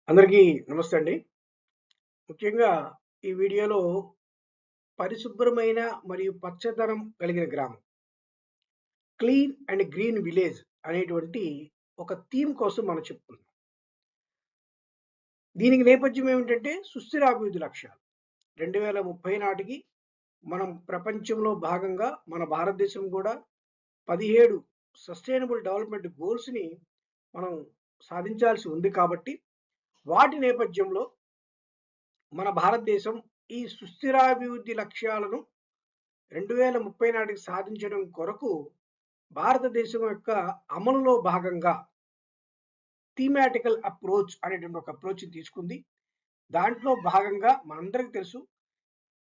అందరికీ నమస్తే అండి. ముఖ్యంగా ఈ వీడియోలో పరిశుభ్రమైన మరియు పచ్చదనం కలిగిన గ్రామం, క్లీన్ అండ్ గ్రీన్ విలేజ్ అనేటువంటి ఒక థీమ్ కోసం మనం చెప్పుకుందాం. దీనికి నేపథ్యం ఏమిటంటే సుస్థిర అభివృద్ధి లక్ష్యాలు. 2030 నాటికి మనం ప్రపంచంలో భాగంగా మన భారతదేశం కూడా 17 సస్టైనబుల్ డెవలప్‌మెంట్ గోల్స్‌ని మనం సాధించాల్సి ఉంది కాబట్టి, వాటి నేపథ్యంలో మన భారతదేశం ఈ సుస్థిరాభివృద్ధి లక్ష్యాలను 2030 నాటికి సాధించడం కొరకు భారతదేశం యొక్క అమలులో భాగంగా థీమాటికల్ అప్రోచ్ అనేటువంటి ఒక అప్రోచ్ తీసుకుంది. దాంట్లో భాగంగా మనందరికీ తెలుసు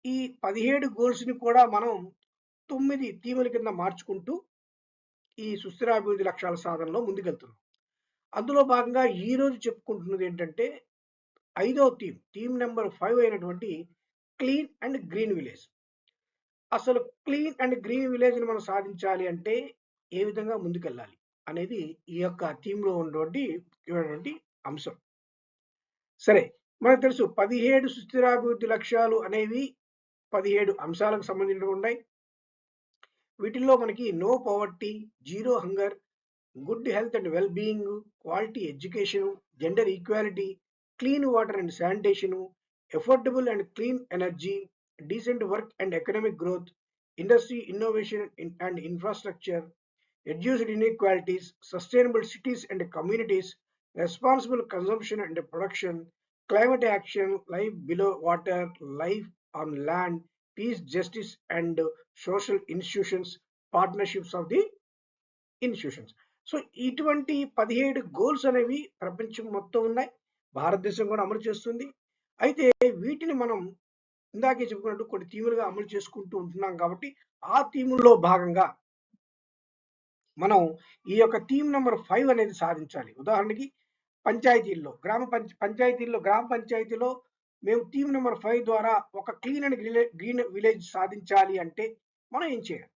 ఈ 17 గోల్స్‌ని కూడా మనం 9 థీముల కింద మార్చుకుంటూ ఈ సుస్థిరాభివృద్ధి లక్ష్యాల సాధనలో ముందుకెళ్తున్నాం. అందులో భాగంగా ఈరోజు చెప్పుకుంటున్నది ఏంటంటే ఐదవ థీమ్ నెంబర్ 5 అయినటువంటి క్లీన్ అండ్ గ్రీన్ విలేజ్. అసలు క్లీన్ అండ్ గ్రీన్ విలేజ్‌ని మనం సాధించాలి అంటే ఏ విధంగా ముందుకెళ్ళాలి అనేది ఈ యొక్క థీమ్‌లో ఉన్నటువంటి ముఖ్యమైనటువంటి అంశం. సరే, మనకు తెలుసు 17 సుస్థిరాభివృద్ధి లక్ష్యాలు అనేవి 17 అంశాలకు సంబంధించినవి ఉన్నాయి. వీటిల్లో మనకి no poverty, zero hunger, good health and well being, quality education, gender equality, clean water and sanitation, affordable and clean energy, decent work and economic growth, industry innovation and infrastructure, reduced inequalities, sustainable cities and communities, responsible consumption and production, climate action, life below water, life on land, peace, justice, and social institutions, partnerships of the institutions. So ఇటువంటి 17 goals అనేవి ప్రపంచం మొత్తం ఉన్నాయి. భారతదేశం కూడా అమలు చేస్తుంది. అయితే వీటిని మనం ఇందాకే చెప్పుకున్నట్టు కొన్ని థీములుగా అమలు చేసుకుంటూ ఉంటున్నాం కాబట్టి ఆ థీముల్లో భాగంగా మనం ఈ యొక్క థీమ్ నెంబర్ 5 అనేది సాధించాలి. ఉదాహరణకి పంచాయతీల్లో, గ్రామ పంచాయతీలో మేము థీమ్ నెంబర్ 5 ద్వారా ఒక క్లీన్ అండ్ గ్రీన్ విలేజ్ సాధించాలి అంటే మనం ఏం చేయాలి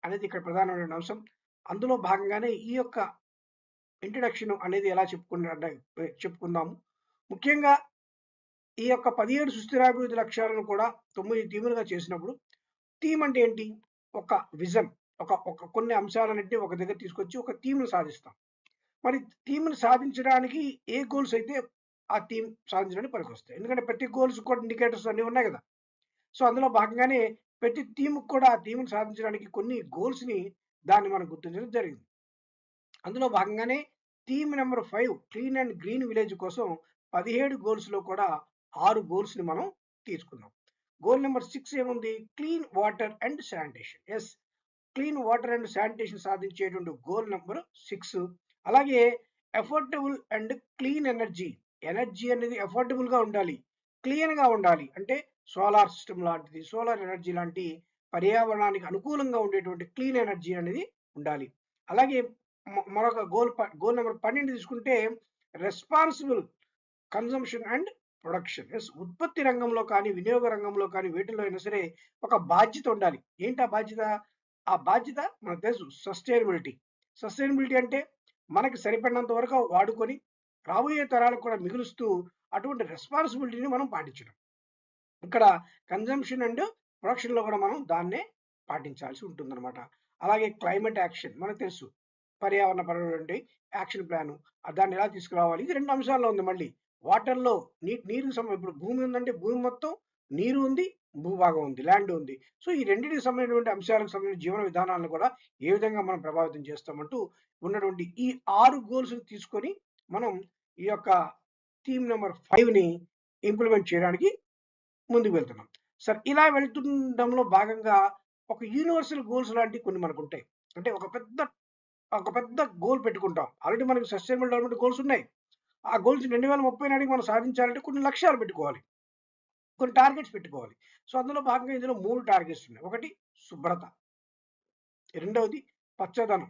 అనేది ఇక్కడ ప్రధానమైన అంశం. అందులో భాగంగానే ఈ యొక్క ఇంట్రడక్షన్ అనేది ఎలా చెప్పుకుందాము. ముఖ్యంగా ఈ యొక్క 17 సుస్థిరాభివృద్ధి లక్ష్యాలను కూడా 9 థీములుగా చేసినప్పుడు థీమ్ అంటే ఏంటి? ఒక విజన్, ఒక కొన్ని అంశాలన్నింటినీ ఒక దగ్గర తీసుకొచ్చి ఒక థీమ్‌ని సాధిస్తాం. మరి థీమ్‌ని సాధించడానికి ఏ గోల్స్ అయితే ఆ థీమ్ సాధించడానికి పనికొస్తాయి. ఎందుకంటే ప్రతి గోల్స్ కూడా ఇండికేటర్స్ అన్నీ ఉన్నాయి కదా! సో, అందులో భాగంగానే ప్రతి థీమ్‌కి కూడా ఆ థీమ్‌ని సాధించడానికి కొన్ని గోల్స్‌ని దాన్ని మనం గుర్తించడం జరిగింది. అందులో భాగంగానే theme number 5 clean and green village కోసం 17 గోల్స్‌లో కూడా 6 గోల్స్‌ని మనం తీసుకున్నాం. గోల్ నెంబర్ 6 ఏముంది? Clean water and sanitation. Yes, clean water and sanitation సాధించేటువంటి గోల్ నెంబర్ 6. అలాగే affordable and clean energy. Energy అనేది అఫోర్డబుల్‌గా ఉండాలి, క్లీన్‌గా ఉండాలి. అంటే సోలార్ సిస్టమ్ లాంటిది, సోలార్ ఎనర్జీ లాంటి పర్యావరణానికి అనుకూలంగా ఉండేటువంటి క్లీన్ ఎనర్జీ అనేది ఉండాలి. అలాగే మరొక గోల్ నెంబర్ 12 తీసుకుంటే responsible consumption and production. Yes, ఉత్పత్తి రంగంలో కానీ, వినియోగ రంగంలో కానీ వేటిల్లో అయినా సరే ఒక బాధ్యత ఉండాలి. ఏంటి ఆ బాధ్యత? ఆ బాధ్యత మనకు తెలుసు సస్టైనబిలిటీ. సస్టైనబిలిటీ అంటే మనకి సరిపడినంత వరకు వాడుకొని రాబోయే తరాలకు కూడా మిగులుస్తూ అటువంటి రెస్పాన్సిబిలిటీని మనం పాటించడం. ఇక్కడ కన్జంప్షన్ అండ్ ప్రొడక్షన్‌లో కూడా మనం దాన్నే పాటించాల్సి ఉంటుందన్నమాట. అలాగే క్లైమేట్ యాక్షన్ మనకు తెలుసు. పర్యావరణపరమైనటువంటి యాక్షన్ ప్లాను. దాన్ని ఎలా తీసుకురావాలి? ఇది 2 అంశాల్లో ఉంది మళ్ళీ. వాటర్‌లో నీరుకి ఇప్పుడు భూమి ఉందంటే భూమి మొత్తం నీరు ఉంది, భూభాగం ఉంది, ల్యాండ్ ఉంది. సో, ఈ రెండిటికి సంబంధించినటువంటి అంశాలకు సంబంధించిన జీవన విధానాలను కూడా ఏ విధంగా మనం ప్రభావితం చేస్తామంటూ ఉన్నటువంటి ఈ 6 గోల్స్‌ని తీసుకొని మనం ఈ యొక్క థీమ్ నంబర్ 5ని ఇంప్లిమెంట్ చేయడానికి ముందుకు వెళ్తున్నాం. సరే, ఇలా వెళ్తుండంలో భాగంగా ఒక యూనివర్సల్ గోల్స్ లాంటివి కొన్ని మనకుంటాయి. అంటే ఒక పెద్ద గోల్ పెట్టుకుంటాం. ఆల్రెడీ మనకు సస్టైనబుల్ డెవలప్‌మెంట్ గోల్స్ ఉన్నాయి. ఆ గోల్స్ 2030 నాటికి మనం సాధించాలంటే కొన్ని లక్ష్యాలు పెట్టుకోవాలి. కొన్ని టార్గెట్స్ పెట్టుకోవాలి. సో, అందులో భాగంగా ఇందులో 3 టార్గెట్స్ ఉన్నాయి. ఒకటి శుభ్రత, రెండవది పచ్చదనం,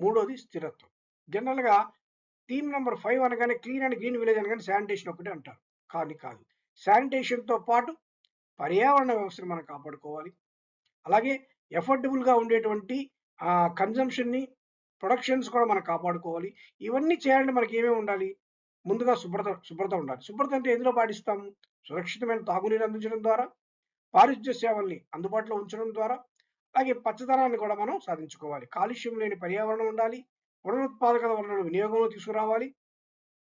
మూడోది స్థిరత్వం. జనరల్‌గా థీమ్ నంబర్ 5 అనగానే క్లీన్ అండ్ గ్రీన్ విలేజ్ అనగానే శానిటేషన్ ఒకటే అంటారు. కానీ కాదు. శానిటేషన్‌తో పాటు పర్యావరణ వ్యవస్థను మనం కాపాడుకోవాలి. అలాగే ఎఫోర్డబుల్‌గా ఉండేటువంటి కన్జంప్షన్‌ని, ప్రొడక్షన్స్ కూడా మనం కాపాడుకోవాలి. ఇవన్నీ చేయాలంటే మనకి ఏమేమి ఉండాలి? ముందుగా శుభ్రత ఉండాలి. శుభ్రత అంటే ఎందులో పాటిస్తాం? సురక్షితమైన తాగునీరు అందించడం ద్వారా, పారిశుధ్య సేవల్ని అందుబాటులో ఉంచడం ద్వారా, అలాగే పచ్చదనాన్ని కూడా మనం సాధించుకోవాలి. కాలుష్యం లేని పర్యావరణం ఉండాలి. పునరుత్పాదక వనరుల వినియోగంలో తీసుకురావాలి.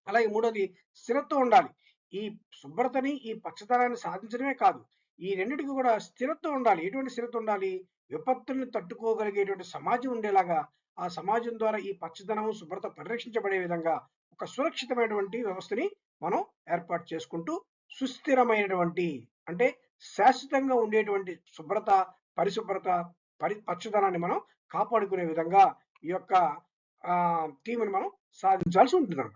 అలాగే మూడోది స్థిరత్వం ఉండాలి. ఈ శుభ్రతని, ఈ పచ్చదనాన్ని సాధించడమే కాదు, ఈ రెండిటికి కూడా స్థిరత్వం ఉండాలి. ఎటువంటి స్థిరత్వం ఉండాలి? విపత్తుల్ని తట్టుకోగలిగేటువంటి సమాజం ఉండేలాగా, ఆ సమాజం ద్వారా ఈ పచ్చదనము, శుభ్రత పరిరక్షించబడే విధంగా ఒక సురక్షితమైనటువంటి వ్యవస్థని మనం ఏర్పాటు చేసుకుంటూ, సుస్థిరమైనటువంటి అంటే శాశ్వతంగా ఉండేటువంటి శుభ్రత, పరిశుభ్రత, పచ్చదనాన్ని మనం కాపాడుకునే విధంగా ఈ యొక్క థీమ్‌ని మనం సాధించాల్సి ఉంటుందన్నమాట.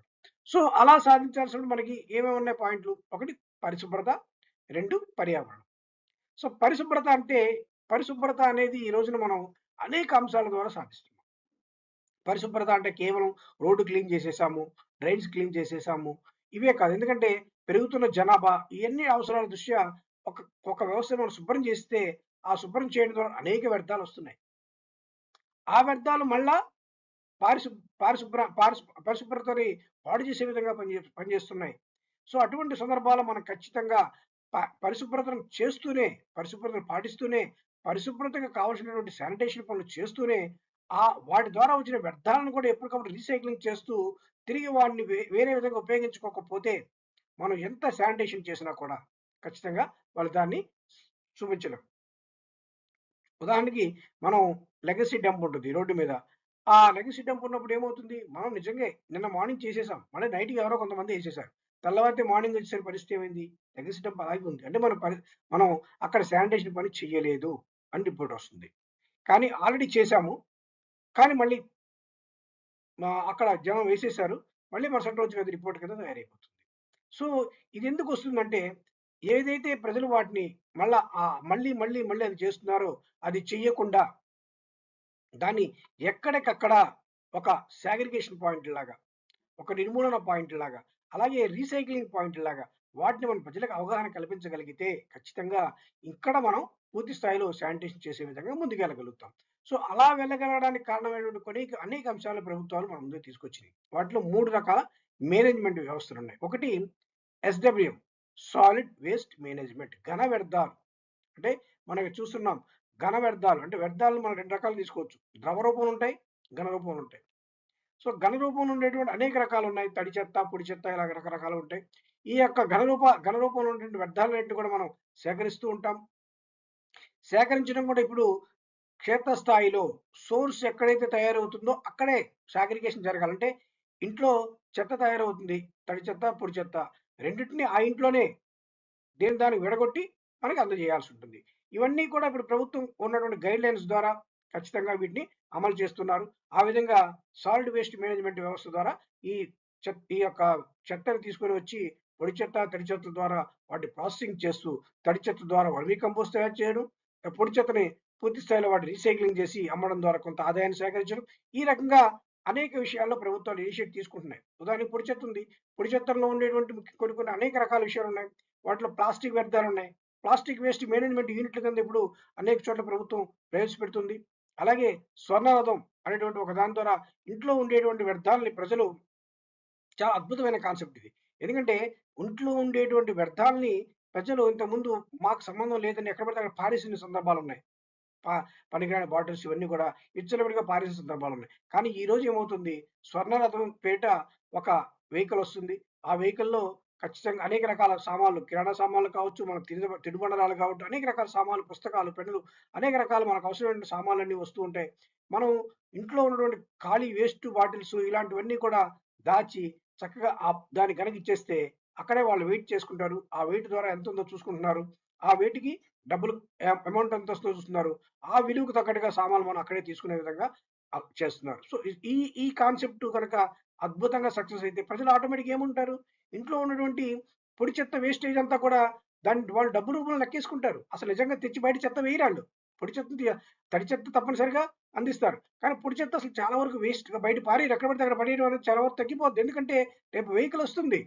సో, అలా సాధించాల్సినప్పుడు మనకి ఏమేమి ఉన్నాయి పాయింట్లు? ఒకటి పరిశుభ్రత, 2 పర్యావరణం. సో, పరిశుభ్రత అనేది ఈ రోజున మనం అనేక అంశాల ద్వారా సాధిస్తున్నాం. పరిశుభ్రత అంటే కేవలం రోడ్డు క్లీన్ చేసేసాము, డ్రైన్స్ క్లీన్ చేసేసాము. ఇవే కాదు. ఎందుకంటే పెరుగుతున్న జనాభా ఇయన్నీ అవసరాల దృష్ట్యా ఒక ఒక వ్యవస్థను మనం శుభ్రం చేస్తే, ఆ శుభ్రం చేయడం ద్వారా అనేక వ్యర్థాలొస్తున్నాయి. ఆ వ్యర్థాలు మళ్ళా పారిశు పారిశుభ్ర పారిశు పరిశుభ్రతని పాడు చేసే విధంగా పనిచేస్తున్నాయి. సో, అటువంటి సందర్భాల్లో మనం ఖచ్చితంగా పరిశుభ్రతను చేస్తూనే, పరిశుభ్రతను పాటిస్తూనే, పరిశుభ్రతకు కావాల్సినటువంటి శానిటేషన్ పనులు చేస్తూనే, వాటి ద్వారా వచ్చిన వ్యర్థాలను కూడా ఎప్పటికప్పుడు రీసైక్లింగ్ చేస్తూ, తిరిగి వాటిని వేరే విధంగా ఉపయోగించుకోకపోతే, మనం ఎంత శానిటేషన్ చేసినా కూడా ఖచ్చితంగా ఫలితాన్ని చూపించలేం. ఉదాహరణకి మనం లెగసీ డంప్ ఉంటుంది రోడ్డు మీద. ఆ లెగసీ డంప్ ఉన్నప్పుడు ఏమవుతుంది? మనం నిజంగే నిన్న మార్నింగ్ చేసేసాం. మళ్ళీ నైట్‌కి ఎవరో కొంతమంది ఏసేసారు. తెల్లవారితే మార్నింగ్ వచ్చేసరికి పరిస్థితి ఏమైంది? లెగసీ డంప్ అలాగే ఉంది. అంటే మనం అక్కడ శానిటేషన్ పని చెయ్యలేదు అని రిపోర్ట్ వస్తుంది. కానీ ఆల్రెడీ చేశాము. కానీ మళ్ళీ అక్కడ జనం వేసేసారు. మళ్ళీ మరుసటి రోజుకి అది రిపోర్ట్ కింద తయారైపోతుంది. సో, ఇదెందుకొస్తుందంటే, ఏదైతే ప్రజలు వాటిని మళ్ళీ అది చేస్తున్నారో, అది చెయ్యకుండా దాన్ని ఎక్కడికక్కడ ఒక సాగ్రిగేషన్ పాయింట్‌లాగా, ఒక నిర్మూలన పాయింట్‌లాగా, అలాగే రీసైక్లింగ్ పాయింట్‌లాగా వాటిని మన ప్రజలకు అవగాహన కల్పించగలిగితే ఖచ్చితంగా ఇక్కడ మనం పూర్తి స్థాయిలో శానిటేషన్ చేసే విధంగా ముందుకెళ్ళగలుగుతాం. సో, అలా వెళ్ళగలగడానికి కారణమైనటువంటి అనేక అంశాలు ప్రభుత్వాలు మన ముందుకు తీసుకొచ్చినాయి. వాటిలో 3 రకాల మేనేజ్‌మెంట్ వ్యవస్థలున్నాయి. ఒకటి ఎస్‌డబ్ల్యూఎం సాలిడ్ వేస్ట్ మేనేజ్‌మెంట్ ఘన వ్యర్థాలు. అంటే మనకి చూస్తున్నాం ఘన వ్యర్థాలు అంటే వ్యర్థాలను మనం 2 రకాలు తీసుకోవచ్చు. ద్రవ రూపంలో ఉంటాయి, ఘన రూపంలో ఉంటాయి. సో, ఘన రూపంలో ఉండేటువంటి అనేక రకాలున్నాయి. తడి చెత్త, పొడి చెత్త ఇలాగ రకరకాలు ఉంటాయి. ఈ యొక్క ఘన రూపంలో ఉన్నటువంటి వ్యర్థాలన్నిటిని కూడా మనం సేకరిస్తూ ఉంటాం. సేకరించడం కూడా ఇప్పుడు క్షేత్రస్థాయిలో సోర్స్ ఎక్కడైతే తయారవుతుందో అక్కడే సాగ్రిగేషన్ జరగాలి. అంటే ఇంట్లో చెత్త తయారవుతుంది. తడి చెత్త, పొడి చెత్త. రెండిటిని ఆ ఇంట్లోనే దానికి విడగొట్టి మనకి అందజేయాల్సుంటుంది. ఇవన్నీ కూడా ఇప్పుడు ప్రభుత్వం ఉన్నటువంటి గైడ్‌లైన్స్ ద్వారా ఖచ్చితంగా వీటిని అమలు చేస్తున్నారు. ఆ విధంగా సాలిడ్ వేస్ట్ మేనేజ్‌మెంట్ వ్యవస్థ ద్వారా ఈ ఈ యొక్క చెత్తని తీసుకొని వచ్చి పొడి చెత్త, తడి చెత్త ద్వారా వాటిని ప్రాసెసింగ్ చేస్తూ, తడి చెత్త ద్వారా వర్మీ కంపోస్ట్ తయారు చేయడం, పొడి చెత్తని పూర్తి స్థాయిలో వాటిని రీసైక్లింగ్ చేసి అమ్మడం ద్వారా కొంత ఆదాయాన్ని సేకరించడం. ఈ రకంగా అనేక విషయాల్లో ప్రభుత్వాలు ఇనిషియేటివ్ తీసుకుంటున్నాయి. ఉదాహరణకి పొడి చెత్త ఉంది. పొడి చెత్తలో ఉండేటువంటి కొన్ని అనేక రకాల విషయాలున్నాయి. వాటిలో ప్లాస్టిక్ వ్యర్థాలున్నాయి. ప్లాస్టిక్ వేస్ట్ మేనేజ్‌మెంట్ యూనిట్ల కింద ఇప్పుడు అనేక చోట్ల ప్రభుత్వం ప్రవేశపెడుతుంది. అలాగే స్వర్ణరథం అనేటువంటి ఒక దాని ద్వారా ఇంట్లో ఉండేటువంటి వ్యర్థాలని ప్రజలు చాలా అద్భుతమైన కాన్సెప్ట్ ఇది. ఎందుకంటే ఇంట్లో ఉండేటువంటి వ్యర్థాలని ప్రజలు ఇంతకుముందు మాకు సంబంధం లేదని ఎక్కడ పడితే అక్కడ పారేసిన సందర్భాలున్నాయి. ప పనికిరాని బాటిల్స్ ఇవన్నీ కూడా విచ్చలవిడిగా పారేసిన సందర్భాలున్నాయి. కానీ ఈరోజు ఏమవుతుంది, స్వర్ణరథం పేరిట ఒక వెహికల్ వస్తుంది. ఆ వెహికల్‌లో ఖచ్చితంగా అనేక రకాల సామాన్లు, కిరాణా సామాన్లు కావచ్చు, మన తినుబండారాలు కావచ్చు, అనేక రకాల సామాన్లు, పుస్తకాలు, పెన్నులు, అనేక రకాల మనకు అవసరమైన సామాన్లన్నీ వస్తూ ఉంటాయి. మనం ఇంట్లో ఉన్నటువంటి ఖాళీ వేస్ట్ బాటిల్స్ ఇలాంటివన్నీ కూడా దాచి చక్కగా దానికి గనక ఇచ్చేస్తే అక్కడే వాళ్ళు వెయిట్ చేసుకుంటారు. ఆ వెయిట్ ద్వారా ఎంతుందో చూసుకుంటున్నారు. ఆ వెయిట్‌కి డబ్బులు అమౌంట్ ఎంత వస్తుందో చూస్తున్నారు. ఆ విలువకు తగ్గట్టుగా సామాన్లు మనం అక్కడే తీసుకునే విధంగా చేస్తున్నారు. సో, ఈ ఈ కాన్సెప్ట్ గనక అద్భుతంగా సక్సెస్ అయితే ప్రజలు ఆటోమేటిక్‌గా ఏముంటారు? ఇంట్లో ఉన్నటువంటి పొడి చెత్త వేస్టేజ్ అంతా కూడా వాళ్ళు డబ్బు రూపంలో లెక్కేసుకుంటారు. అసలు నిజంగా తెచ్చి బయట చెత్త వేయరాళ్ళు. పొడి చెత్త తడి చెత్త తప్పనిసరిగా అందిస్తారు. కానీ పొడి చెత్త అసలు చాలా వరకు వేస్ట్‌గా బయట పారేయరు. ఎక్కడ పడితే అక్కడ పడేయడం అనేది చాలా వరకు తగ్గిపోద్ది. ఎందుకంటే రేపు వెహికల్ వస్తుంది.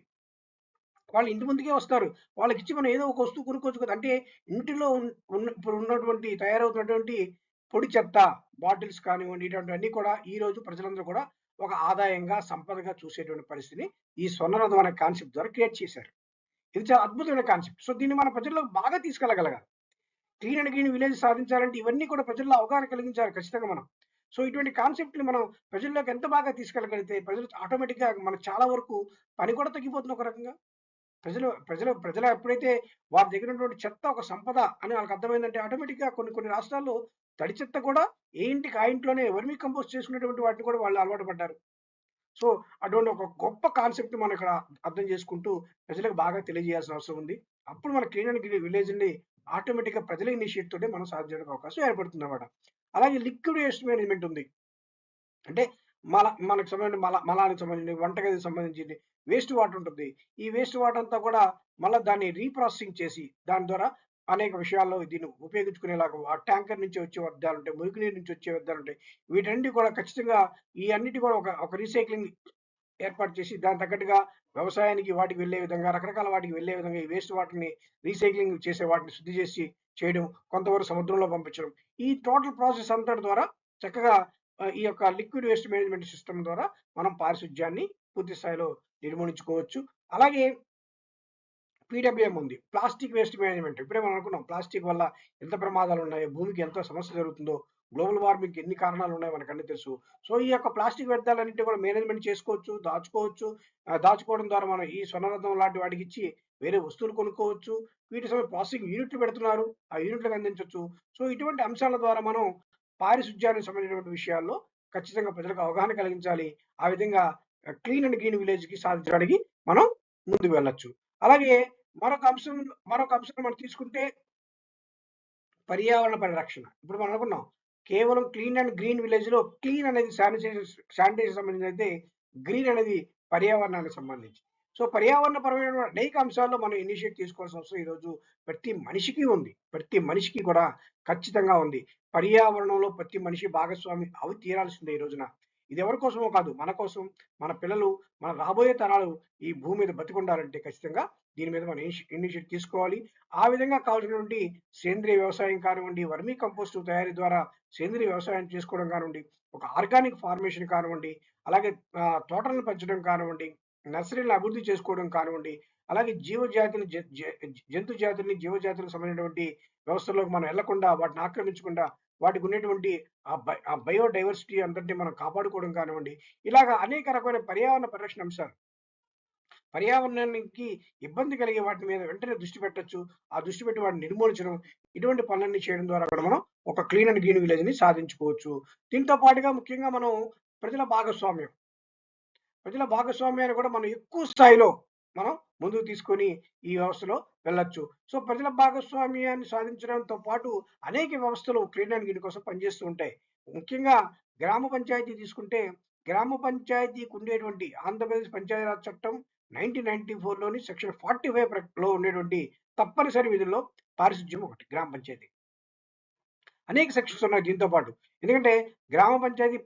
వాళ్ళ ఇంటి ముందుకే వస్తారు. వాళ్ళకిచ్చి మనం ఏదో ఒక వస్తువు కొనుక్కోవచ్చు కదా! అంటే ఇంటిలో ఇప్పుడు ఉన్నటువంటి తయారవుతున్నటువంటి పొడి చెత్త, బాటిల్స్ కానివ్వండి, ఇటువంటివన్నీ కూడా ఈరోజు ప్రజలందరూ కూడా ఒక ఆదాయంగా, సంపదగా చూసేటువంటి పరిస్థితిని ఈ స్వర్ణరథం అనే కాన్సెప్ట్ ద్వారా క్రియేట్ చేశారు. ఇది చాలా అద్భుతమైన కాన్సెప్ట్. సో, దీన్ని మన ప్రజల్లోకి బాగా తీసుకెళ్ళగలగాలి. క్లీన్ అండ్ గ్రీన్ విలేజ్ సాధించాలంటే ఇవన్నీ కూడా ప్రజల్లో అవగాహన కలిగించాలి ఖచ్చితంగా మనం. సో, ఇటువంటి కాన్సెప్ట్‌ని మనం ప్రజల్లోకి ఎంత బాగా తీసుకెళ్ళగలిగితే ప్రజలు ఆటోమేటిక్‌గా మనకు చాలా వరకు పని కూడా తగ్గిపోతుంది ఒక రకంగా. ప్రజలు ఎప్పుడైతే వారి దగ్గర ఉన్నటువంటి చెత్త ఒక సంపద అని వాళ్ళకి అర్థమైందంటే ఆటోమేటిక్‌గా కొన్ని కొన్ని రాష్ట్రాల్లో తడి చెత్త కూడా ఏ ఇంటికి ఆ ఇంట్లోనే వర్మీ కంపోస్ట్ చేసుకునేటువంటి వాటిని కూడా వాళ్ళు అలవాటు పడ్డారు. సో, అటువంటి ఒక గొప్ప కాన్సెప్ట్‌ని మనం ఇక్కడ అర్థం చేసుకుంటూ ప్రజలకు బాగా తెలియజేయాల్సిన అవసరం ఉంది. అప్పుడు మన క్లీన్ అండ్ గ్రీన్ విలేజ్‌ని ఆటోమేటిక్‌గా ప్రజల ఇనిషియేటివ్ తోటే మనం సాధించడానికి అవకాశం ఏర్పడుతుందన్నమాట. అలాగే లిక్విడ్ వేస్ట్ మేనేజ్‌మెంట్ ఉంది. అంటే మనకు సంబంధించిన మలానికి సంబంధించి, వంటగదికి సంబంధించింది వేస్ట్ వాటర్ ఉంటుంది. ఈ వేస్ట్ వాటర్ అంతా కూడా మళ్ళా దాన్ని రీప్రాసెసింగ్ చేసి, దాని ద్వారా అనేక విషయాల్లో దీన్ని ఉపయోగించుకునేలాగా ఆ ట్యాంకర్ నుంచి వచ్చే వ్యర్థాలుంటాయి, మురుగునీరు నుంచి వచ్చే వ్యర్థాలుంటాయి. వీటన్నిటి కూడా ఖచ్చితంగా ఈ అన్నిటి కూడా ఒక రీసైక్లింగ్ ఏర్పాటు చేసి దానికి తగ్గట్టుగా వ్యవసాయానికి వాటికి వెళ్ళే విధంగా, రకరకాల వాటికి వెళ్ళే విధంగా ఈ వేస్ట్ వాటర్‌ని రీసైక్లింగ్ చేసే వాటిని శుద్ధి చేసి చేయడం, కొంతవరకు సముద్రంలో పంపించడం. ఈ టోటల్ ప్రాసెస్ అంతటి ద్వారా చక్కగా ఈ యొక్క లిక్విడ్ వేస్ట్ మేనేజ్మెంట్ సిస్టమ్ ద్వారా మనం పారిశుధ్యాన్ని పూర్తి స్థాయిలో నిర్మూలించుకోవచ్చు. అలాగే పీడబ్ల్యూఎం ఉంది. Plastic waste management. ఇప్పుడే మనం అనుకున్నాం. ప్లాస్టిక్ వల్ల ఎంత ప్రమాదాలున్నాయో, భూమికి ఎంత సమస్య జరుగుతుందో, గ్లోబల్ వార్మింగ్‌కి ఎన్ని కారణాలున్నాయో మనకన్నీ తెలుసు. సో, ఈ యొక్క ప్లాస్టిక్ వ్యర్థాలన్నిటిని కూడా మేనేజ్మెంట్ చేసుకోవచ్చు, దాచుకోవచ్చు. దాచుకోవడం ద్వారా మనం ఈ స్వర్ణరథం లాంటి వాటికిచ్చి వేరే వస్తువులు కొనుక్కోవచ్చు. వీటి ప్రాసెసింగ్ యూనిట్లు పెడుతున్నారు. ఆ యూనిట్‌లకు అందించొచ్చు. సో, ఇటువంటి అంశాల ద్వారా మనం పారిశుధ్యానికి సంబంధించినటువంటి విషయాల్లో ఖచ్చితంగా ప్రజలకు అవగాహన కలిగించాలి. ఆ విధంగా క్లీన్ అండ్ గ్రీన్ విలేజ్‌కి సాధించడానికి మనం ముందుకు వెళ్ళొచ్చు. అలాగే మరొక అంశం మనం తీసుకుంటే పర్యావరణ పరిరక్షణ. ఇప్పుడు మనం అనుకున్నాం. కేవలం క్లీన్ అండ్ గ్రీన్ విలేజ్‌లో క్లీన్ అనేది శానిటైజేషన్ సంబంధించిందైతే, గ్రీన్ అనేది పర్యావరణానికి సంబంధించి. సో, పర్యావరణపరమైన అనేక అంశాల్లో మనం ఇనిషియేట్ తీసుకోవాల్సిన అవసరం ఈరోజు ప్రతి మనిషికి ఉంది. ప్రతి మనిషికి కూడా ఖచ్చితంగా ఉంది. పర్యావరణంలో ప్రతి మనిషి భాగస్వామి అవి తీరాల్సిందే ఈ రోజున. ఇది ఎవరి కోసమో కాదు. మన కోసం, మన పిల్లలు, మన రాబోయే తరాలు ఈ భూమి మీద బతికుండాలంటే ఖచ్చితంగా దీని మీద మనం ఇనిషియేట్ తీసుకోవాలి. ఆ విధంగా కావాల్సినటువంటి సేంద్రియ వ్యవసాయం కానివ్వండి, వర్మీ కంపోస్ట్ తయారీ ద్వారా సేంద్రియ వ్యవసాయం చేసుకోవడం కానివ్వండి, ఒక ఆర్గానిక్ ఫార్మేషన్ కానివ్వండి, అలాగే తోటలను పెంచడం కానివ్వండి, నర్సరీలను అభివృద్ధి చేసుకోవడం కానివ్వండి, అలాగే జీవజాతిని జ జ జంతు జాతుల్ని, జీవజాతులకు సంబంధించినటువంటి వ్యవస్థల్లోకి మనం ఎళ్ళకుండా, వాటిని ఆక్రమించకుండా, వాటికి ఉన్నటువంటి ఆ బయోడైవర్సిటీ అంతటిని మనం కాపాడుకోవడం కానివ్వండి, ఇలాగ అనేక రకమైన పర్యావరణ పరిరక్షణ అంశాలు. పర్యావరణానికి ఇబ్బంది కలిగే వాటి మీద వెంటనే దృష్టి పెట్టొచ్చు. ఆ దృష్టి పెట్టి వాటిని నిర్మూలించడం, ఇటువంటి పనులన్నీ చేయడం ద్వారా కూడా మనం ఒక క్లీన్ అండ్ గ్రీన్ విలేజ్‌ని సాధించుకోవచ్చు. దీంతో పాటుగా ముఖ్యంగా మనం ప్రజల భాగస్వామ్యం. ప్రజల భాగస్వామ్యాన్ని కూడా మనం ఎక్కువ స్థాయిలో మనం ముందుకు తీసుకొని ఈ వ్యవస్థలో వెళ్ళొచ్చు. సో, ప్రజల భాగస్వామ్యాన్ని సాధించడంతో పాటు అనేక వ్యవస్థలు క్లీన్ అండ్ గ్రీన్ కోసం పనిచేస్తూ ఉంటాయి. ముఖ్యంగా గ్రామ పంచాయతీ తీసుకుంటే, గ్రామ పంచాయతీకి ఉండేటువంటి ఆంధ్రప్రదేశ్ పంచాయతీరాజ్ చట్టం 1994లోని సెక్షన్ 45 లో ఉండేటువంటి తప్పనిసరి విధుల్లో పారిశుధ్యం ఒకటి గ్రామ పంచాయతీ. అనేక సెక్షన్స్ ఉన్నాయి దీంతో పాటు. ఎందుకంటే గ్రామ పంచాయతీ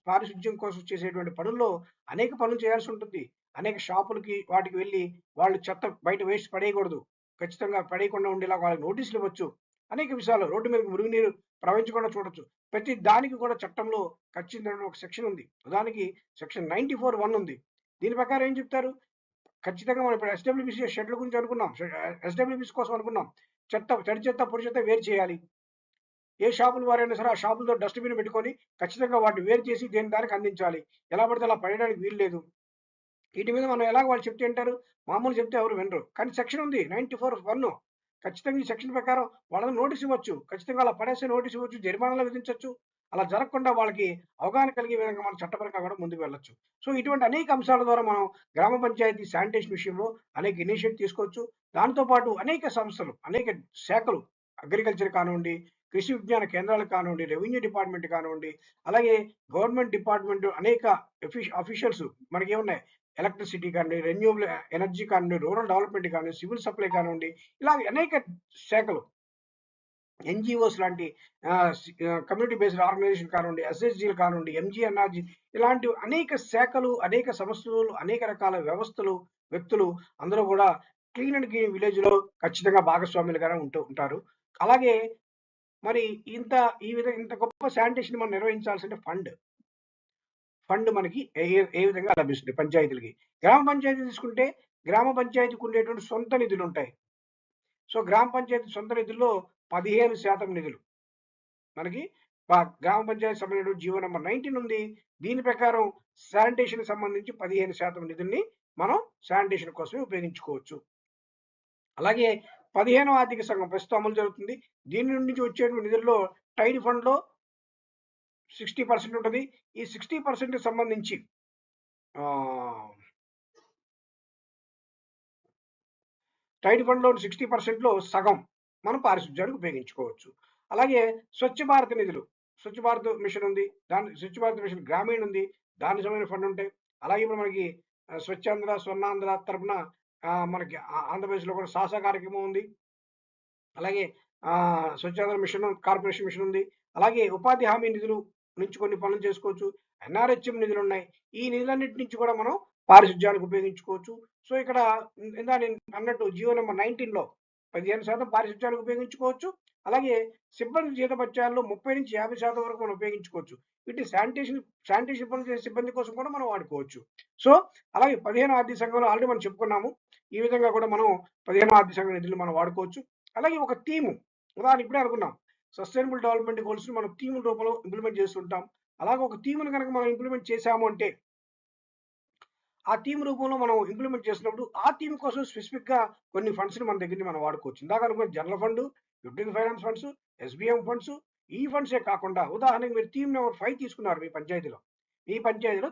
పారిశుధ్యం కోసం చేసేటువంటి పనుల్లో అనేక పనులు చేయాల్సి ఉంటుంది. అనేక షాపులకి వాటికి వెళ్లి వాళ్ళు చెత్త బయట వేస్ట్ పడేయకూడదు. ఖచ్చితంగా పడేయకుండా ఉండేలా వాళ్ళకి నోటీసులు ఇవ్వచ్చు. అనేక విషయాలు రోడ్డు మీదకి మురుగునీరు ప్రవహించకుండా చూడొచ్చు. ప్రతి దానికి కూడా చట్టంలో ఖచ్చితమైన ఒక సెక్షన్ ఉంది. ఉదాహరణకి సెక్షన్ 94(1) ఉంది. దీని ప్రకారం ఏం చెప్తారు? ఖచ్చితంగా మనం ఇప్పుడు ఎస్‌డబ్ల్యూపీసీ షెడ్‌ల గురించి అనుకున్నాం. ఎస్‌డబ్ల్యూపీసీ కోసం అనుకున్నాం. తడి చెత్త, పొడి చెత్త వేరు చేయాలి. ఏ షాపుల వారైనా సరే ఆ షాపులతో డస్ట్‌బిన్ పెట్టుకొని ఖచ్చితంగా వాటిని వేరు చేసి దేని దానికి అందించాలి. ఎలా పడితే అలా పడేయడానికి వీల్లేదు. వీటి మీద మనం ఎలాగ వాళ్ళు చెప్తే వింటారు? మామూలుగా చెప్తే ఎవరు వినరు. కానీ సెక్షన్ ఉంది 94(1) ఖచ్చితంగా ఈ సెక్షన్ ప్రకారం వాళ్ళని నోటీస్ ఇవ్వచ్చు. ఖచ్చితంగా అలా పడేస్తే నోటీస్ ఇవ్వచ్చు. జరిమానాలు విధించొచ్చు. అలా జరగకుండా వాళ్ళకి అవగాహన కలిగే విధంగా మనం చట్టపరంగా కూడా ముందుకు వెళ్ళొచ్చు. సో, ఇటువంటి అనేక అంశాల ద్వారా మనం గ్రామ పంచాయతీ శానిటేషన్ విషయంలో అనేక ఇనిషియేటివ్ తీసుకోవచ్చు. దాంతో పాటు అనేక సంస్థలు, అనేక శాఖలు అగ్రికల్చర్ కానివ్వండి, కృషి విజ్ఞాన కేంద్రాలు కానివ్వండి, రెవెన్యూ డిపార్ట్‌మెంట్ కానివ్వండి, అలాగే గవర్నమెంట్ డిపార్ట్‌మెంట్ అనేక అఫీషియల్స్ మనకేమున్నాయి ఎలక్ట్రిసిటీ కానివ్వండి, రెన్యూవబుల్ ఎనర్జీ కానివ్వండి, రూరల్ డెవలప్‌మెంట్ కానివ్వండి, సివిల్ సప్లై కానివ్వండి, ఇలా అనేక శాఖలు ఎన్‌జీఓస్ లాంటి కమ్యూనిటీ బేస్డ్ ఆర్గనైజేషన్ కానివ్వండి, ఎస్‌హెచ్‌జీలు కానివ్వండి, ఎంజీఎన్ఆర్‌జీ ఇలాంటి అనేక శాఖలు, అనేక సంస్థలు, అనేక రకాల వ్యవస్థలు, వ్యక్తులు అందరూ కూడా క్లీన్ అండ్ గ్రీన్ విలేజ్‌లో ఖచ్చితంగా భాగస్వాములుగానే ఉంటారు. అలాగే మరి ఇంత గొప్ప శానిటేషన్ మనం నిర్వహించాల్సిన ఫండ్. ఫండ్ మనకి ఏ విధంగా లభిస్తుంది పంచాయతీలకి. గ్రామ పంచాయతీ తీసుకుంటే గ్రామ పంచాయతీకి ఉండేటువంటి సొంత నిధులు ఉంటాయి. సో గ్రామ పంచాయతీ సొంత నిధుల్లో 15% నిధులు మనకి గ్రామ పంచాయతీ సంబంధించిన జీవో నెంబర్ 19 ఉంది. దీని ప్రకారం శానిటేషన్ సంబంధించి 15% నిధుల్ని మనం శానిటేషన్ కోసమే ఉపయోగించుకోవచ్చు. అలాగే 15వ ఆర్థిక సంఘం ప్రస్తుతం అమలు జరుగుతుంది. దీని నుంచి వచ్చేటువంటి నిధుల్లో టైడ్ ఫండ్ లో 60% ఉంటుంది. ఈ 60% సంబంధించి టైడ్ ఫండ్ లో 60% లో సగం మనం పారిశుధ్యానికి ఉపయోగించుకోవచ్చు. అలాగే స్వచ్ఛ భారత్ నిధులు, స్వచ్ఛ భారత్ మిషన్ ఉంది, దాని స్వచ్ఛ భారత్ మిషన్ గ్రామీణ ఉంది, దాని సంబంధించిన ఫండ్ ఉంటాయి. అలాగే ఇప్పుడు మనకి స్వచ్ఛాంధ్ర స్వర్ణాంధ్ర తరఫున మనకి ఆంధ్రప్రదేశ్లో కూడా సాసా కార్యక్రమం ఉంది. అలాగే స్వచ్ఛాంధ్ర మిషన్ కార్పొరేషన్ మిషన్ ఉంది. అలాగే ఉపాధి హామీ నిధులు నుంచి కొన్ని పనులు చేసుకోవచ్చు. ఎన్ఆర్హెచ్ఎం నిధులు ఉన్నాయి. ఈ నిధులన్నిటి నుంచి కూడా మనం పారిశుధ్యానికి ఉపయోగించుకోవచ్చు. సో ఇక్కడ ఇందా నేను అన్నట్టు జీవో నెంబర్ 19 లో 15% పారిశుధ్యానికి ఉపయోగించుకోవచ్చు. అలాగే సిబ్బంది జీతభత్యాల్లో 30 నుంచి 50% వరకు మనం ఉపయోగించుకోవచ్చు. వీటి శానిటేషన్ పనులు చేసే సిబ్బంది కోసం కూడా మనం వాడుకోవచ్చు. సో అలాగే 15వ ఆర్థిక సంఘంలో ఆల్రెడీ మనం చెప్పుకున్నాము. ఈ విధంగా కూడా మనం 15వ ఆర్థిక సంఘం నిధులు మనం వాడుకోవచ్చు. అలాగే ఒక థీము, ఉదాహరణ ఇప్పుడే అనుకున్నాం, సస్టైనబుల్ డెవలప్మెంట్ గోల్స్ మనం థీమ్ రూపంలో ఇంప్లిమెంట్ చేస్తుంటాం. అలాగే ఒక థీమ్ను కనుక మనం ఇంప్లిమెంట్ చేశాము అంటే ఆ థీమ్ రూపంలో మనం ఇంప్లిమెంట్ చేసినప్పుడు ఆ థీమ్ కోసం స్పెసిఫిక్ గా కొన్ని ఫండ్స్ ని మన దగ్గర మనం వాడుకోవచ్చు. ఇందాక అనుకున్న general fund, utility finance funds, SBM funds, ఈ ఫండ్సే కాకుండా ఉదాహరణకి మీరు థీమ్ నెంబర్ 5 తీసుకున్నారు మీ పంచాయతీలో.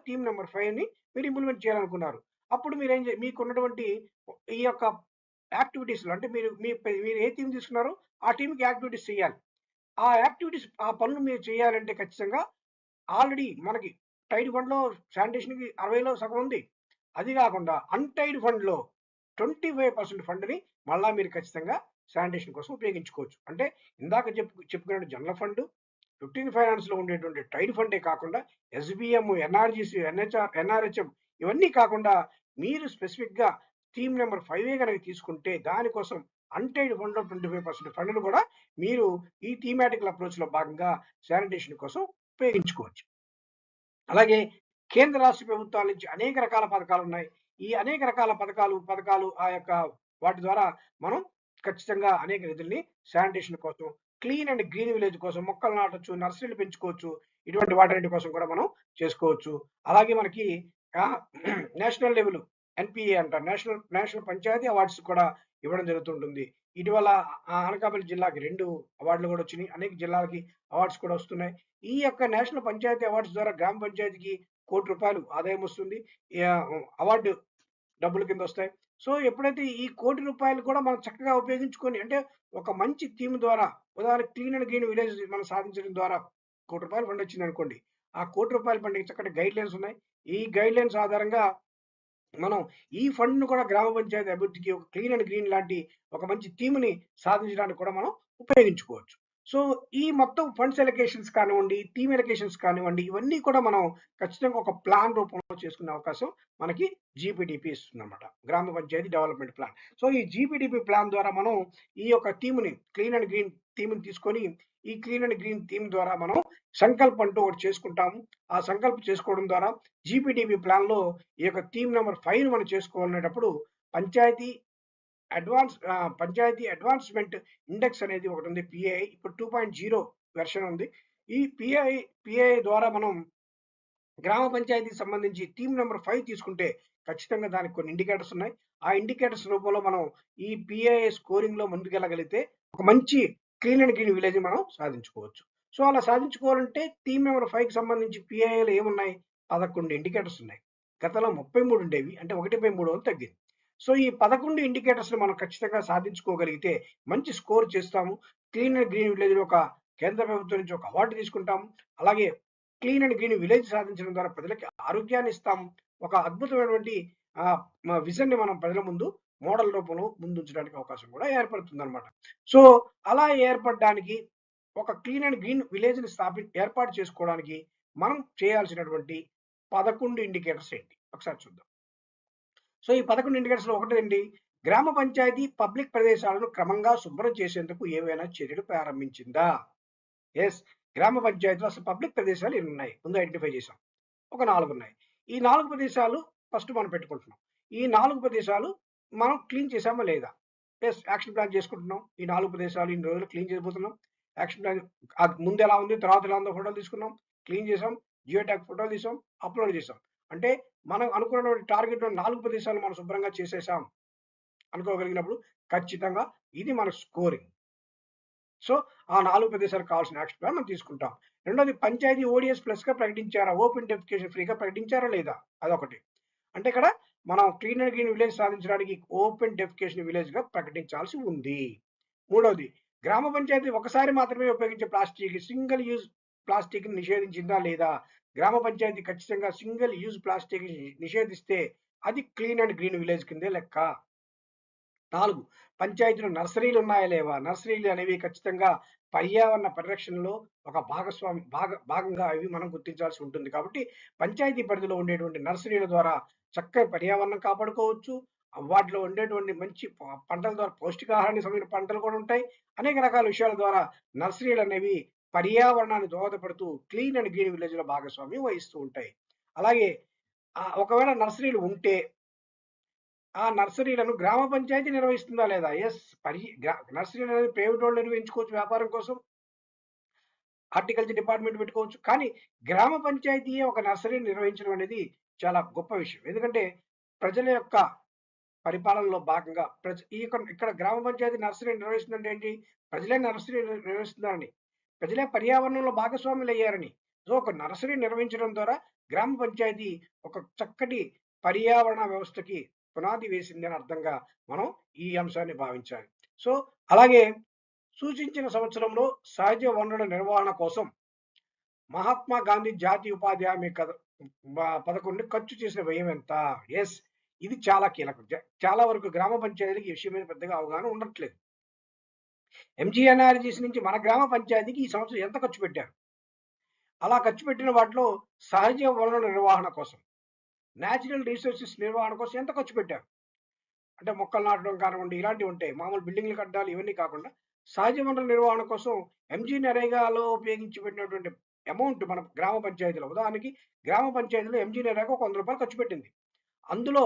థీమ్ నెంబర్ 5 ని మీరు ఇంప్లిమెంట్ చేయాలనుకున్నారు. అప్పుడు మీకు ఉన్నటువంటి ఈ యొక్క యాక్టివిటీస్ లో అంటే మీరు ఏ థీమ్ తీసుకున్నారో ఆ టీంకి యాక్టివిటీస్ చేయాలి. ఆ పనులు మీరు చేయాలంటే ఖచ్చితంగా ఆల్రెడీ మనకి టైడ్ ఫండ్ లో శానిటేషన్ కి 60లో సగం ఉంది. అది కాకుండా అన్టైడ్ ఫండ్ లో 25% ఫండ్ ని మళ్ళా మీరు ఖచ్చితంగా శానిటేషన్ కోసం ఉపయోగించుకోవచ్చు. అంటే ఇందాక చెప్పుకున్న జనరల్ ఫండ్, యూటిలిటీ ఫైనాన్స్ లో ఉండేటువంటి టైడ్ ఫండే కాకుండా ఎస్బిఎం, ఎన్ఆర్జీసీ, ఎన్ఆర్హెచ్ఎం ఇవన్నీ కాకుండా మీరు స్పెసిఫిక్ గా థీమ్ నెంబర్ 5 కనుక తీసుకుంటే దానికోసం అన్టైడ్ ఫండ్ లో 25% ఫండ్ను కూడా మీరు ఈ థీమాటికల్ అప్రోచ్ లో భాగంగా శానిటేషన్ కోసం ఉపయోగించుకోవచ్చు. అలాగే కేంద్ర రాష్ట్ర ప్రభుత్వాల నుంచి అనేక రకాల పథకాలు ఉన్నాయి. ఈ అనేక రకాల పథకాలు ఆ యొక్క వాటి ద్వారా మనం ఖచ్చితంగా అనేక నిధుల్ని శానిటేషన్ కోసం, క్లీన్ అండ్ గ్రీన్ విలేజ్ కోసం మొక్కలు నాటొచ్చు, నర్సరీలు పెంచుకోవచ్చు. ఇటువంటి వాటి కోసం కూడా మనం చేసుకోవచ్చు. అలాగే మనకి నేషనల్ లెవెల్ ఎన్పిఏ అంటారు, నేషనల్ పంచాయతీ అవార్డ్స్ కూడా ఇవ్వడం జరుగుతుంటుంది. ఇటీవల అనకాపల్లి జిల్లాకి 2 అవార్డులు కూడా వచ్చినాయి. అనేక జిల్లాలకి అవార్డ్స్ కూడా వస్తున్నాయి. ఈ యొక్క నేషనల్ పంచాయతీ అవార్డ్స్ ద్వారా గ్రామ పంచాయతీకి ₹1,00,00,000 ఆదాయం వస్తుంది. అవార్డు డబ్బుల కింద వస్తాయి. సో ఎప్పుడైతే ఈ ₹1,00,00,000 కూడా మనం చక్కగా ఉపయోగించుకొని, అంటే ఒక మంచి థీమ్ ద్వారా, ఉదాహరణకు క్లీన్ అండ్ గ్రీన్ విలేజ్ మనం సాధించడం ద్వారా ₹1,00,00,000 ఫండ్ వచ్చింది అనుకోండి. ఆ ₹1,00,00,000 ఫండ్‌కి చక్కటి గైడ్ లైన్స్ ఉన్నాయి. ఈ గైడ్ లైన్స్ ఆధారంగా మనం ఈ ఫండ్ ను కూడా గ్రామ పంచాయతీ అభివృద్ధికి ఒక క్లీన్ అండ్ గ్రీన్ లాంటి ఒక మంచి థీమ్‌ని సాధించడానికి కూడా మనం ఉపయోగించుకోవచ్చు. సో ఈ మొత్తం ఫండ్స్ ఎలకేషన్స్ కానివ్వండి, టీమ్ ఎలకేషన్స్ కానివ్వండి, ఇవన్నీ కూడా మనం ఖచ్చితంగా ఒక ప్లాన్ రూపంలో చేసుకునే అవకాశం మనకి జీపీడీపీ ఇస్తుందన్నమాట, గ్రామ పంచాయతీ డెవలప్మెంట్ ప్లాన్. సో ఈ జీపీడీపీ ప్లాన్ ద్వారా మనం ఈ యొక్క థీమ్‌ని, క్లీన్ అండ్ గ్రీన్ థీమ్‌ని తీసుకొని, ఈ క్లీన్ అండ్ గ్రీన్ థీమ్ ద్వారా మనం సంకల్ప్ అంటూ ఒకటి చేసుకుంటాము. ఆ సంకల్ప్ చేసుకోవడం ద్వారా జీపీడీపీ ప్లాన్ లో ఈ యొక్క థీమ్ నెంబర్ 5 మనం చేసుకోవాలనేటప్పుడు పంచాయతీ అడ్వాన్స్మెంట్ ఇండెక్స్ అనేది ఒకటి ఉంది, పిఐ. ఇప్పుడు 2.0 వెర్షన్ ఉంది. ఈ పిఐ ద్వారా మనం గ్రామ పంచాయతీకి సంబంధించి థీమ్ నెంబర్ 5 తీసుకుంటే ఖచ్చితంగా దానికి కొన్ని ఇండికేటర్స్ ఉన్నాయి. ఆ ఇండికేటర్స్ రూపంలో మనం ఈ పిఐ స్కోరింగ్ లో ముందుకెళ్ళగలిగితే ఒక మంచి క్లీన్ అండ్ గ్రీన్ విలేజ్ మనం సాధించుకోవచ్చు. సో అలా సాధించుకోవాలంటే థీమ్ నెంబర్ 5కి సంబంధించి పిఐలో ఏమున్నాయి? 11 ఇండికేటర్స్ ఉన్నాయి. గతంలో 33 ఉండేవి, అంటే 1/3 వంతు తగ్గింది. సో ఈ 11 ఇండికేటర్స్ మనం ఖచ్చితంగా సాధించుకోగలిగితే మంచి స్కోర్ చేస్తాము. క్లీన్ అండ్ గ్రీన్ విలేజ్ ఒక కేంద్ర ప్రభుత్వం నుంచి ఒక అవార్డు తీసుకుంటాము. అలాగే క్లీన్ అండ్ గ్రీన్ విలేజ్ సాధించడం ద్వారా ప్రజలకి ఆరోగ్యాన్ని ఇస్తాము. ఒక అద్భుతమైనటువంటి విజన్ ని మనం ప్రజల ముందు మోడల్ రూపంలో ముందుంచడానికి అవకాశం కూడా ఏర్పడుతుంది అనమాట. సో అలా ఏర్పడడానికి ఒక క్లీన్ అండ్ గ్రీన్ విలేజ్ ని ఏర్పాటు చేసుకోవడానికి మనం చేయాల్సినటువంటి 11 ఇండికేటర్స్ ఏంటి ఒకసారి చూద్దాం. సో ఈ 11 ఇండికేటర్స్ లో ఒకటేంటి? గ్రామ పంచాయతీ పబ్లిక్ ప్రదేశాలను క్రమంగా శుభ్రం చేసేందుకు ఏవైనా చర్యలు ప్రారంభించిందా? ఎస్, గ్రామ పంచాయతీలో అసలు పబ్లిక్ ప్రదేశాలు ఎన్ని ఉన్నాయి ముందు ఐడెంటిఫై చేసాం. ఒక 4 ఉన్నాయి. ఈ 4 ప్రదేశాలు ఫస్ట్ మనం పెట్టుకుంటున్నాం. ఈ 4 ప్రదేశాలు మనం క్లీన్ చేసామా లేదా? యెస్. యాక్షన్ ప్లాన్ చేసుకుంటున్నాం. ఈ 4 ప్రదేశాలు ఇన్ని రోజులు క్లీన్ చేయబోతున్నాం. యాక్షన్ ప్లాన్ ముందు ఎలా ఉంది, తర్వాత ఎలా ఉందో ఫోటోలు తీసుకున్నాం. క్లీన్ చేసాం. జియో ట్యాగ్ ఫోటోలు తీసాం. అప్‌లోడ్ చేసాం. అంటే మనం అనుకున్నటువంటి టార్గెట్‌లో 4 ప్రదేశాలు మనం శుభ్రంగా చేసేసాం అనుకోగలిగినప్పుడు ఖచ్చితంగా ఇది మన స్కోరింగ్. సో, ఆ 4 ప్రదేశాలకు కావాల్సిన యాక్షన్ ప్లాన్ మనం తీసుకుంటాం. రెండోది పంచాయతీ ఓడీఎస్ ప్లస్‌గా ప్రకటించారా? ఓపెన్ డెఫికేషన్ ఫ్రీగా ప్రకటించారా లేదా? అదొకటి. అంటే ఇక్కడ మనం క్లీన్ అండ్ గ్రీన్ విలేజ్ సాధించడానికి ఓపెన్ డెఫికేషన్ విలేజ్‌గా ప్రకటించాల్సి ఉంది. మూడోది గ్రామ పంచాయతీ ఒకసారి మాత్రమే ఉపయోగించే సింగిల్ యూజ్ ప్లాస్టిక్‌ని నిషేధించిందా లేదా? గ్రామ పంచాయతీ ఖచ్చితంగా సింగిల్ యూజ్ ప్లాస్టిక్‌ని నిషేధిస్తే అది క్లీన్ అండ్ గ్రీన్ విలేజ్ కిందే లెక్క. 4 పంచాయతీలో నర్సరీలు ఉన్నాయా లేవా? నర్సరీలు అనేవి ఖచ్చితంగా పర్యావరణ పరిరక్షణలో ఒక భాగంగా అవి మనం గుర్తించాల్సి ఉంటుంది. కాబట్టి పంచాయతీ పరిధిలో ఉండేటువంటి నర్సరీల ద్వారా చక్కని పర్యావరణం కాపాడుకోవచ్చు. వాటిలో ఉండేటువంటి మంచి పంటల ద్వారా పౌష్టికాహారానికి సంబంధించిన పంటలు కూడా ఉంటాయి. అనేక రకాల విషయాల ద్వారా నర్సరీలు అనేవి పర్యావరణాన్ని దోహదపడుతూ క్లీన్ అండ్ గ్రీన్ విలేజ్‌లో భాగస్వామ్యం వహిస్తూ ఉంటాయి. అలాగే ఒకవేళ నర్సరీలు ఉంటే ఆ నర్సరీలను గ్రామ పంచాయతీ నిర్వహిస్తుందా లేదా? యెస్. నర్సరీలు అనేది ప్రైవేట్ వాళ్ళు నిర్వహించుకోవచ్చు వ్యాపారం కోసం. హార్టికల్చర్ డిపార్ట్మెంట్ పెట్టుకోవచ్చు. కానీ గ్రామ పంచాయతీయే ఒక నర్సరీని నిర్వహించడం అనేది చాలా గొప్ప విషయం. ఎందుకంటే ప్రజల యొక్క పరిపాలనలో భాగంగా ఇక్కడ గ్రామ పంచాయతీ నర్సరీ నిర్వహిస్తుందంటే ఏంటి? ప్రజలే నర్సరీ నిర్వహిస్తున్నారని. ప్రజలే పర్యావరణంలో భాగస్వాములయ్యారని. సో, ఒక నర్సరీ నిర్వహించడం ద్వారా గ్రామ పంచాయతీ ఒక చక్కటి పర్యావరణ వ్యవస్థకి పునాది వేసిందని అర్థంగా మనం ఈ అంశాన్ని భావించాలి. సో, అలాగే సూచించిన సంవత్సరంలో సహజ వనరుల నిర్వహణ కోసం మహాత్మా గాంధీ జాతీయ ఉపాధి హామీ పథకంని ఖర్చు చేసిన వ్యయం ఎంత? యెస్. ఇది చాలా కీలకం. చాలా వరకు గ్రామ పంచాయతీలకు ఈ విషయం మీద పెద్దగా అవగాహన ఉండట్లేదు. ఎంజీఎన్ఆర్‌జీఎస్ నుంచి మన గ్రామ పంచాయతీకి ఈ సంవత్సరం ఎంత ఖర్చు పెట్టారు? అలా ఖర్చు పెట్టిన వాటిలో సహజ వనరుల నిర్వహణ కోసం, నేచురల్ రిసోర్సెస్ నిర్వహణ కోసం ఎంత ఖర్చు పెట్టారు? అంటే మొక్కలు నాటడం కానివ్వండి, ఇలాంటివి ఉంటాయి. మామూలు బిల్డింగ్‌లు కట్టాలి ఇవన్నీ కాకుండా సహజ వనరుల నిర్వహణ కోసం ఎంజీనరేగాలో ఉపయోగించబడినటువంటి అమౌంట్ మన గ్రామ పంచాయతీలో ఉదాహరణకి గ్రామ పంచాయతీలో ఎంజీనరేగా ఒక రూ. 100 ఖర్చు పెట్టింది. అందులో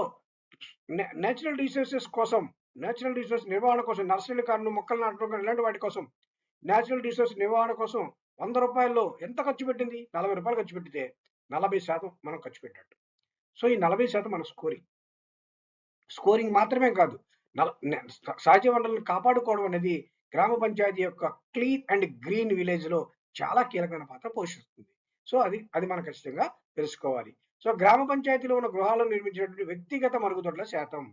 నేచురల్ రిసోర్సెస్ కోసం, నేచురల్ రిసోర్స్ నిర్వహణ కోసం నర్సరీలు కారణం మొక్కలు నాటడం కానీ ఇలాంటి వాటి కోసం నేచురల్ రిసోర్స్ నిర్వహణ కోసం రూ. 100 ఎంత ఖర్చు పెట్టింది? రూ. 40 ఖర్చు పెట్టితే 40% మనం ఖర్చు పెట్టినట్టు. సో, ఈ 40% మన స్కోరింగ్. స్కోరింగ్ మాత్రమే కాదు. సహజ వనరులను కాపాడుకోవడం అనేది గ్రామ పంచాయతీ యొక్క క్లీన్ అండ్ గ్రీన్ విలేజ్‌లో చాలా కీలకమైన పాత్ర పోషిస్తుంది. సో, అది మనం ఖచ్చితంగా తెలుసుకోవాలి. సో, గ్రామ పంచాయతీలో ఉన్న గృహాలను నిర్మించినటువంటి వ్యక్తిగత మరుగుదొడ్ల శాతం.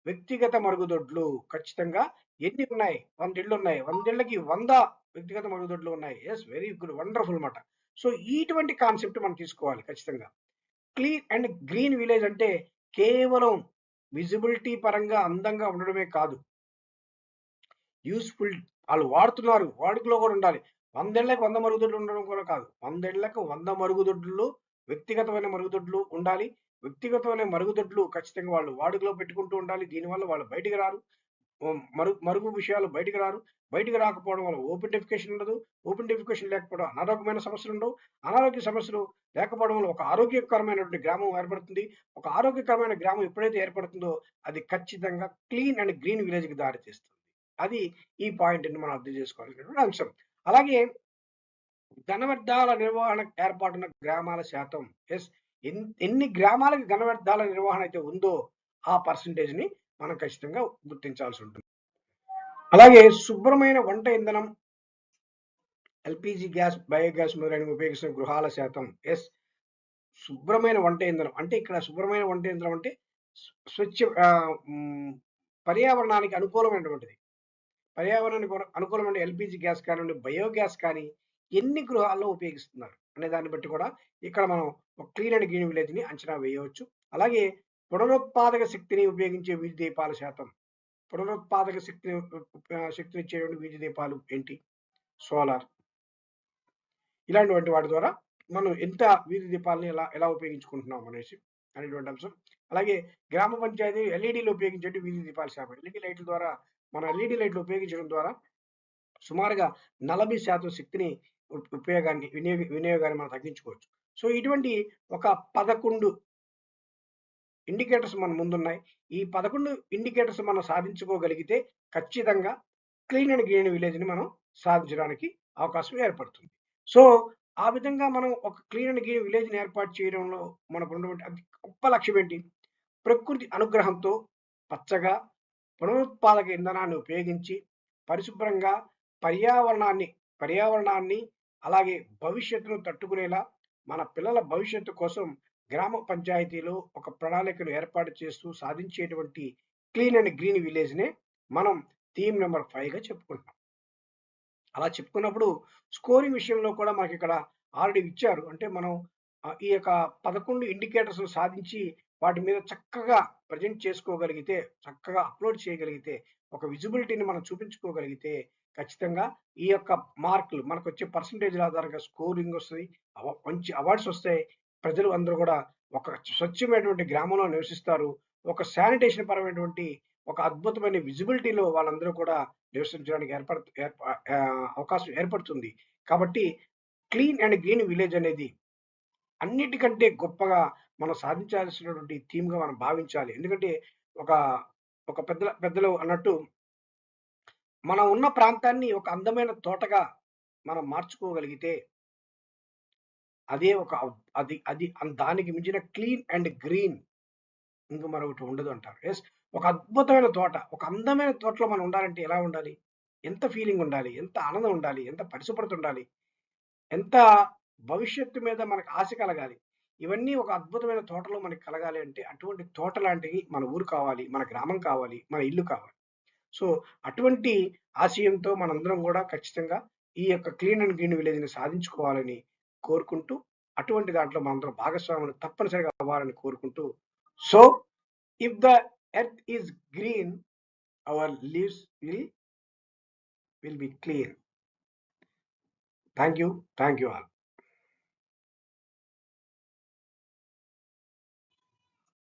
వ్యక్తిగత మరుగుదొడ్లు ఖచ్చితంగా ఎన్ని ఉన్నాయి? 100 ఇళ్లున్నాయి. 100 ఇళ్ళకి 100 వ్యక్తిగత మరుగుదొడ్లు ఉన్నాయి. యెస్. Very good. వండర్‌ఫుల్ మాట. సో, ఇటువంటి కాన్సెప్ట్ మనం తీసుకోవాలి ఖచ్చితంగా. క్లీన్ అండ్ గ్రీన్ విలేజ్ అంటే కేవలం విజిబిలిటీ పరంగా అందంగా ఉండడమే కాదు. యూజ్‌ఫుల్ ఆళ్ళు వాడుతున్నారు. వాడుకలో కూడా ఉండాలి. 100 ఇళ్ళకి 100 మరుగుదొడ్లు ఉండడం కూడా కాదు. 100 ఇళ్ళకి 100 మరుగుదొడ్లు, వ్యక్తిగతమైన మరుగుదొడ్లు ఉండాలి. వ్యక్తిగతమైన మరుగుదొడ్లు ఖచ్చితంగా వాళ్ళు వాడుకలో పెట్టుకుంటూ ఉండాలి. దీనివల్ల వాళ్ళు బయటికి రారు. మరుగు విషయాలు బయటికి రారు. బయటికి రాకపోవడం వల్ల ఓపెన్ డెఫికేషన్ ఉండదు. ఓపెన్ డెఫికేషన్ లేకపోవడం అనారోగ్యమైన సమస్యలుండవు. అనారోగ్య సమస్యలు లేకపోవడం వల్ల ఒక ఆరోగ్యకరమైనటువంటి గ్రామం ఏర్పడుతుంది. ఒక ఆరోగ్యకరమైన గ్రామం ఎప్పుడైతే ఏర్పడుతుందో అది ఖచ్చితంగా క్లీన్ అండ్ గ్రీన్ విలేజ్‌కి దారితీస్తుంది. అది ఈ పాయింట్‌ని మనం అర్థం చేసుకోవాల్సినటువంటి అంశం. అలాగే ఘన వ్యర్థాల నిర్వహణ ఏర్పాటున్న గ్రామాల శాతం. యెస్. ఎన్ని గ్రామాలకి ఘన వ్యర్థాల నిర్వహణ అయితే ఉందో ఆ పర్సెంటేజ్‌ని మనం ఖచ్చితంగా గుర్తించాల్సి ఉంటుంది. అలాగే శుభ్రమైన వంట ఇంధనం, ఎల్‌పీజీ గ్యాస్, బయోగ్యాస్ మొదలైనవి ఉపయోగిస్తున్న గృహాల శాతం. యెస్. శుభ్రమైన వంట ఇంధనం అంటే ఇక్కడ శుభ్రమైన వంట ఇంధనం అంటే స్వచ్ఛ పర్యావరణానికి అనుకూలమైనటువంటిది. పర్యావరణానికి అనుకూలమైన ఎల్‌పీజీ గ్యాస్ కానివ్వండి, బయోగ్యాస్ కానీ ఎన్ని గృహాల్లో ఉపయోగిస్తున్నారు అనే దాన్ని బట్టి కూడా ఇక్కడ మనం ఒక క్లీన్ అండ్ గ్రీన్ విలేజ్‌ని అంచనా వేయవచ్చు. అలాగే పునరుత్పాదక శక్తిని ఉపయోగించే వీధి దీపాల శాతం. పునరుత్పాదక శక్తినిచ్చేటువంటి వీధి దీపాలు ఏంటి? సోలార్. ఇలాంటి వాటి ద్వారా మనం ఎంత వీధి దీపాలని ఎలా ఉపయోగించుకుంటున్నాం అనేటువంటి అంశం. అలాగే గ్రామ పంచాయతీ ఎల్ఈడీలు ఉపయోగించేటి వీధి దీపాల శాతం. ఎల్ఈడీ లైట్ల ద్వారా మనం ఎల్ఈడీ లైట్లు ఉపయోగించడం ద్వారా సుమారుగా 40% శక్తిని వినియోగాన్ని మనం తగ్గించుకోవచ్చు. సో ఇటువంటి ఒక 11 ఇండికేటర్స్ మన ముందున్నాయి. ఈ 11 ఇండికేటర్స్ మనం సాధించుకోగలిగితే ఖచ్చితంగా క్లీన్ అండ్ గ్రీన్ విలేజ్‌ని మనం సాధించడానికి అవకాశం ఏర్పడుతుంది. సో, ఆ విధంగా మనం ఒక క్లీన్ అండ్ గ్రీన్ విలేజ్‌ని ఏర్పాటు చేయడంలో మనకున్నటువంటి అతి గొప్ప లక్ష్యం ఏంటి? ప్రకృతి అనుగ్రహంతో పచ్చగా పునరుత్పాదక ఇంధనాన్ని ఉపయోగించి పరిశుభ్రంగా పర్యావరణాన్ని పర్యావరణాన్ని అలాగే భవిష్యత్తును తట్టుకునేలా మన పిల్లల భవిష్యత్తు కోసం గ్రామ పంచాయతీలో ఒక ప్రణాళికను ఏర్పాటు చేస్తూ సాధించేటువంటి క్లీన్ అండ్ గ్రీన్ విలేజ్‌నే మనం థీమ్ నంబర్ 5గా చెప్పుకుంటున్నాం. అలా చెప్పుకున్నప్పుడు స్కోరింగ్ విషయంలో కూడా మనకిక్కడ ఆల్రెడీ ఇచ్చారు. అంటే మనం ఈ యొక్క 11 ఇండికేటర్స్ సాధించి వాటి మీద చక్కగా ప్రెజెంట్ చేసుకోగలిగితే, చక్కగా అప్‌లోడ్ చేయగలిగితే, ఒక విజిబిలిటీని మనం చూపించుకోగలిగితే ఖచ్చితంగా ఈ యొక్క మార్కులు మనకొచ్చే పర్సెంటేజ్‌ల ఆధారంగా స్కోరింగ్ వస్తది. మంచి అవార్డ్స్ వస్తాయి. ప్రజలు అందరూ కూడా ఒక స్వచ్ఛమైనటువంటి గ్రామంలో నివసిస్తారు. ఒక శానిటేషన్ పరమైనటువంటి ఒక అద్భుతమైన విజిబిలిటీలో వాళ్ళందరూ కూడా నివసించడానికి అవకాశం ఏర్పడుతుంది. కాబట్టి క్లీన్ అండ్ గ్రీన్ విలేజ్ అనేది అన్నిటికంటే గొప్పగా మనం సాధించాల్సినటువంటి థీమ్‌గా మనం భావించాలి. ఎందుకంటే ఒక ఒక పెద్దలు అన్నట్టు మనం ఉన్న ప్రాంతాన్ని ఒక అందమైన తోటగా మనం మార్చుకోగలిగితే అదే ఒక అది అది దానికి మించిన క్లీన్ అండ్ గ్రీన్ ఇంక మరొకటి ఉండదు అంటారు. యెస్. ఒక అద్భుతమైన తోట, ఒక అందమైన తోటలో మనం ఉండాలంటే ఎలా ఉండాలి? ఎంత ఫీలింగ్ ఉండాలి? ఎంత ఆనందం ఉండాలి? ఎంత పరిశుభ్రత ఉండాలి? ఎంత భవిష్యత్తు మీద మనకు ఆశ కలగాలి? ఇవన్నీ ఒక అద్భుతమైన తోటలో మనకు కలగాలి అంటే అటువంటి తోట లాంటివి మన ఊరు కావాలి, మన గ్రామం కావాలి, మన ఇల్లు కావాలి. సో, అటువంటి ఆశయంతో మనందరం గూడా ఖచ్చితంగా ఈ యొక్క క్లీన్ అండ్ గ్రీన్ విలేజ్‌ని సాధించుకోవాలని కోరుకుంటూ, అటువంటి దాంట్లో మనందరం భాగస్వాములు తప్పనిసరిగా అవ్వాలని కోరుకుంటూ, so, if the earth is green our leaves will be clean. Thank you. Thank you all.